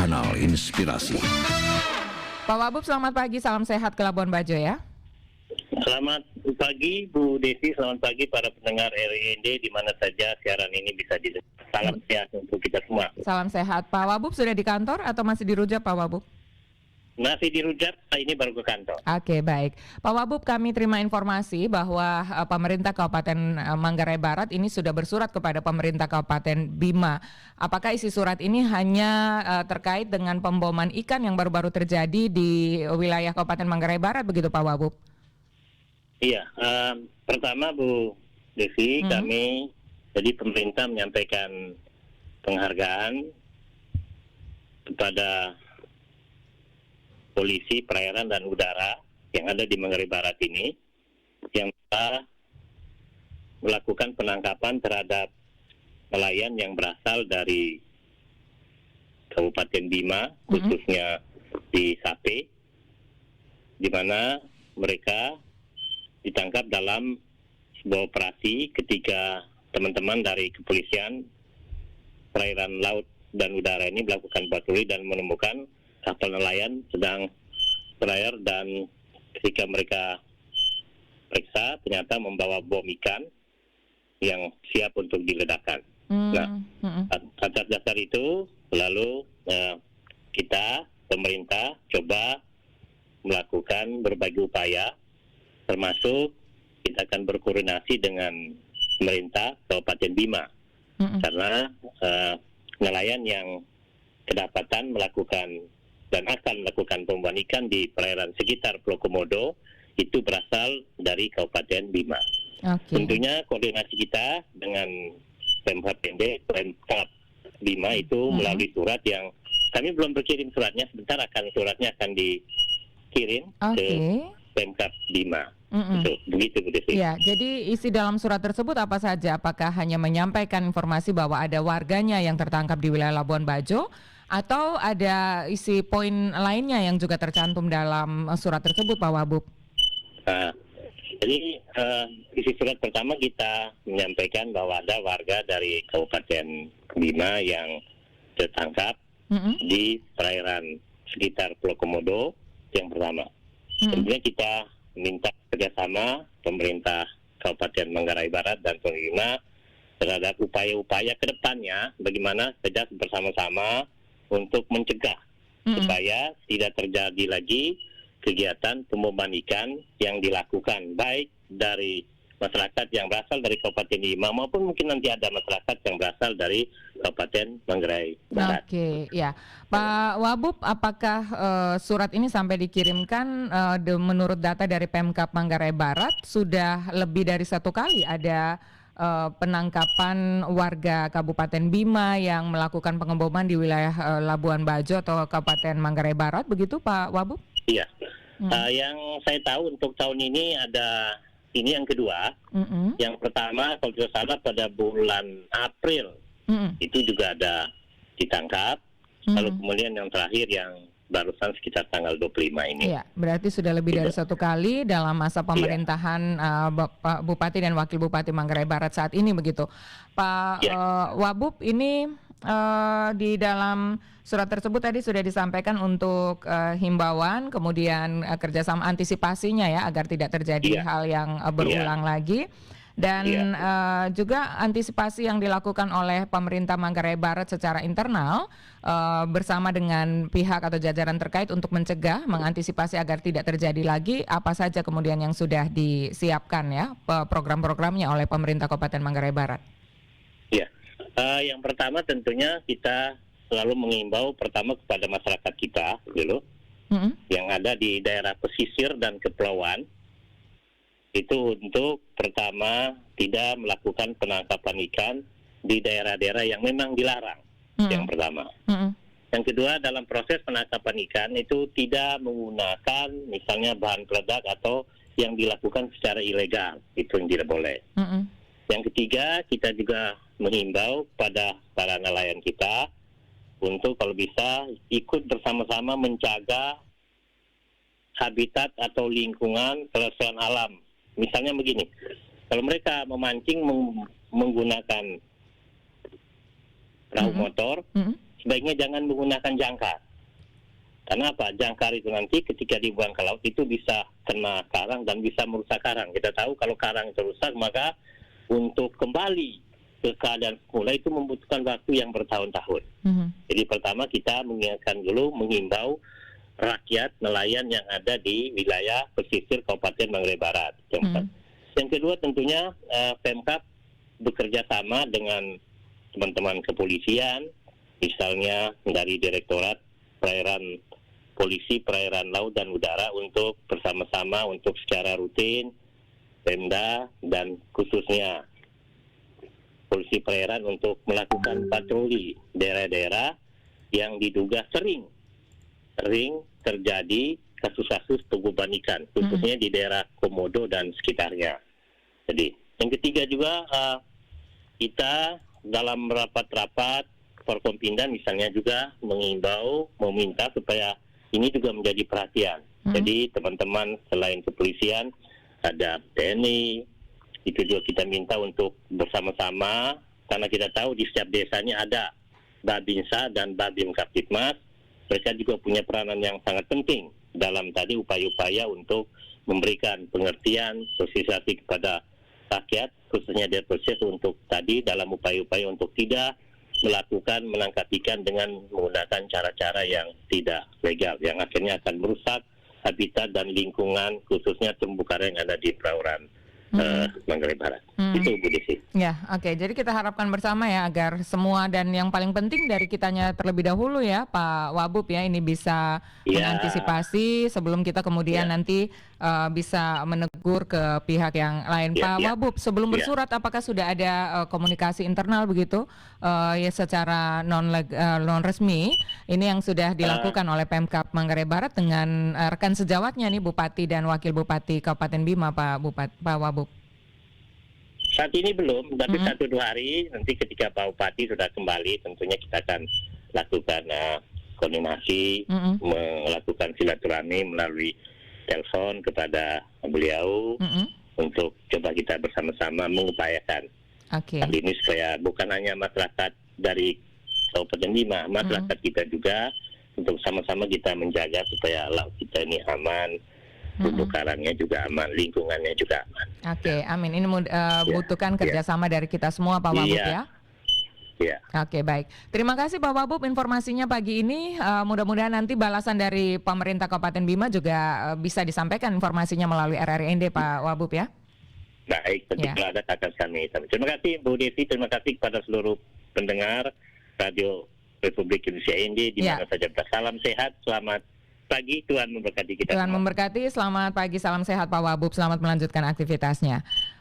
kanal inspirasi. Pak Wabub, selamat pagi, salam sehat ke Labuan Bajo ya. Selamat pagi Bu Desi, selamat pagi para pendengar RIND di mana saja siaran ini bisa didengar. Salam sehat untuk kita semua. Salam sehat. Pak Wabub sudah di kantor atau masih di Rujak Pak Wabub? Masih di Rujak, ini baru ke kantor. Oke, baik. Pak Wabub, kami terima informasi bahwa pemerintah Kabupaten Manggarai Barat ini sudah bersurat kepada pemerintah Kabupaten Bima. Apakah isi surat ini hanya terkait dengan pemboman ikan yang baru-baru terjadi di wilayah Kabupaten Manggarai Barat, begitu Pak Wabub? Iya, pertama Bu Desi, kami jadi pemerintah menyampaikan penghargaan kepada polisi perairan dan udara yang ada di Manggarai Barat ini yang telah melakukan penangkapan terhadap nelayan yang berasal dari Kabupaten Bima, khususnya di Sape, di mana mereka ditangkap dalam sebuah operasi ketika teman-teman dari kepolisian perairan laut dan udara ini melakukan patroli dan menemukan kapal nelayan sedang berlayar, dan ketika mereka periksa ternyata membawa bom ikan yang siap untuk diledakkan. Nah, atas dasar itu lalu kita pemerintah coba melakukan berbagai upaya, termasuk kita akan berkoordinasi dengan pemerintah Kabupaten Bima karena nelayan yang kedapatan melakukan dan akan melakukan pembuatan ikan di perairan sekitar Pulau Komodo itu berasal dari Kabupaten Bima. Tentunya koordinasi kita dengan Pemkab Bima itu melalui surat yang kami belum berkirim suratnya, sebentar suratnya akan dikirim ke Pemkab Bima. Begitu Bu Desi. Ya, jadi isi dalam surat tersebut apa saja? Apakah hanya menyampaikan informasi bahwa ada warganya yang tertangkap di wilayah Labuan Bajo, atau ada isi poin lainnya yang juga tercantum dalam surat tersebut, Pak Wabub? Jadi isi surat pertama kita menyampaikan bahwa ada warga dari Kabupaten Bima yang tertangkap di perairan sekitar Pulau Komodo yang pertama. Tentunya kita minta kerjasama pemerintah Kabupaten Manggarai Barat dan Bima terhadap upaya-upaya ke depannya bagaimana saja bersama-sama untuk mencegah supaya tidak terjadi lagi kegiatan pemboman ikan yang dilakukan baik dari masyarakat yang berasal dari Kabupaten Bima maupun mungkin nanti ada masyarakat yang berasal dari Kabupaten Manggarai Barat. Oke, ya, Pak Wabub, apakah surat ini sampai dikirimkan menurut data dari Pemkab Manggarai Barat sudah lebih dari satu kali ada penangkapan warga Kabupaten Bima yang melakukan pengeboman di wilayah Labuan Bajo atau Kabupaten Manggarai Barat, begitu Pak Wabub? Iya, yang saya tahu untuk tahun ini ada ini yang kedua. Yang pertama kalau tidak salah pada bulan April itu juga ada ditangkap. Lalu kemudian yang terakhir yang barusan sekitar tanggal 25 ini. Iya, berarti sudah lebih dari satu kali dalam masa pemerintahan Bapak Bupati dan Wakil Bupati Manggarai Barat saat ini, begitu. Pak Wabub, ini di dalam surat tersebut tadi sudah disampaikan untuk himbauan, kemudian kerjasama antisipasinya ya agar tidak terjadi hal yang berulang lagi. Dan juga antisipasi yang dilakukan oleh pemerintah Manggarai Barat secara internal bersama dengan pihak atau jajaran terkait untuk mencegah, mengantisipasi agar tidak terjadi lagi, apa saja kemudian yang sudah disiapkan ya program-programnya oleh pemerintah Kabupaten Manggarai Barat? Ya, yang pertama tentunya kita selalu mengimbau pertama kepada masyarakat kita dulu yang ada di daerah pesisir dan kepulauan, itu untuk pertama tidak melakukan penangkapan ikan di daerah-daerah yang memang dilarang. Yang pertama. Yang kedua, dalam proses penangkapan ikan itu tidak menggunakan misalnya bahan peledak atau yang dilakukan secara ilegal, itu yang tidak boleh. Yang ketiga, kita juga menghimbau pada para nelayan kita untuk kalau bisa ikut bersama-sama menjaga habitat atau lingkungan kelestarian alam. Misalnya begini, kalau mereka memancing menggunakan perahu motor, sebaiknya jangan menggunakan jangkar. Karena apa? Jangkar itu nanti ketika dibuang ke laut itu bisa kena karang dan bisa merusak karang. Kita tahu kalau karang itu rusak, maka untuk kembali ke keadaan semula itu membutuhkan waktu yang bertahun-tahun. Jadi pertama kita mengingatkan dulu, mengimbau rakyat nelayan yang ada di wilayah pesisir Kabupaten Manggarai Barat. Yang kedua tentunya Pemkab bekerja sama dengan teman-teman kepolisian, misalnya dari Direktorat Perairan Polisi Perairan Laut dan Udara untuk bersama-sama untuk secara rutin Pemda dan khususnya Polisi Perairan untuk melakukan patroli daerah-daerah yang diduga sering terjadi kasus-kasus pengumpulan ikan, khususnya di daerah Komodo dan sekitarnya. Jadi, yang ketiga juga kita dalam rapat-rapat Forkompinda misalnya juga mengimbau, meminta supaya ini juga menjadi perhatian. Jadi teman-teman selain kepolisian, ada TNI, itu juga kita minta untuk bersama-sama, karena kita tahu di setiap desanya ada Babinsa dan Babin Kaptipmas. Mereka juga punya peranan yang sangat penting dalam tadi upaya-upaya untuk memberikan pengertian, sosialisasi kepada rakyat, khususnya dari proses untuk tadi dalam upaya-upaya untuk tidak melakukan menangkap ikan dengan menggunakan cara-cara yang tidak legal, yang akhirnya akan merusak habitat dan lingkungan, khususnya terumbu karang yang ada di perairan Manggarai Barat. Itu Bu Desi. Ya, oke. Jadi kita harapkan bersama ya agar semua dan yang paling penting dari kitanya terlebih dahulu ya Pak Wabub ya ini bisa mengantisipasi sebelum kita kemudian nanti bisa menegur ke pihak yang lain. Pak Wabub, sebelum bersurat apakah sudah ada komunikasi internal begitu ya secara non resmi ini yang sudah dilakukan oleh Pemkab Manggarai Barat dengan rekan sejawatnya nih Bupati dan Wakil Bupati Kabupaten Bima Pak Wabub? Saat ini belum, tapi 1-2 hari nanti ketika Pak Bupati sudah kembali tentunya kita akan lakukan koordinasi, melakukan silaturahmi melalui telepon kepada beliau untuk coba kita bersama-sama mengupayakan hal ini supaya bukan hanya masyarakat dari Kabupaten Bima, masyarakat kita juga untuk sama-sama kita menjaga supaya laut kita ini aman, terumbu karangnya juga aman, lingkungannya juga aman. Oke, amin. Ini butuhkan kerjasama dari kita semua Pak Wabub ya. Iya. Oke, baik. Terima kasih Pak Wabub informasinya pagi ini. Mudah-mudahan nanti balasan dari pemerintah Kabupaten Bima juga bisa disampaikan informasinya melalui RRND Pak Wabub ya. Baik, tentunya ada akan kami. Terima kasih Bu Desi, terima kasih kepada seluruh pendengar Radio Republik Indonesia ND di mana saja. Salam sehat, selamat pagi, Tuhan memberkati kita. Tuhan memberkati, selamat pagi, salam sehat Pak Wabub, selamat melanjutkan aktivitasnya.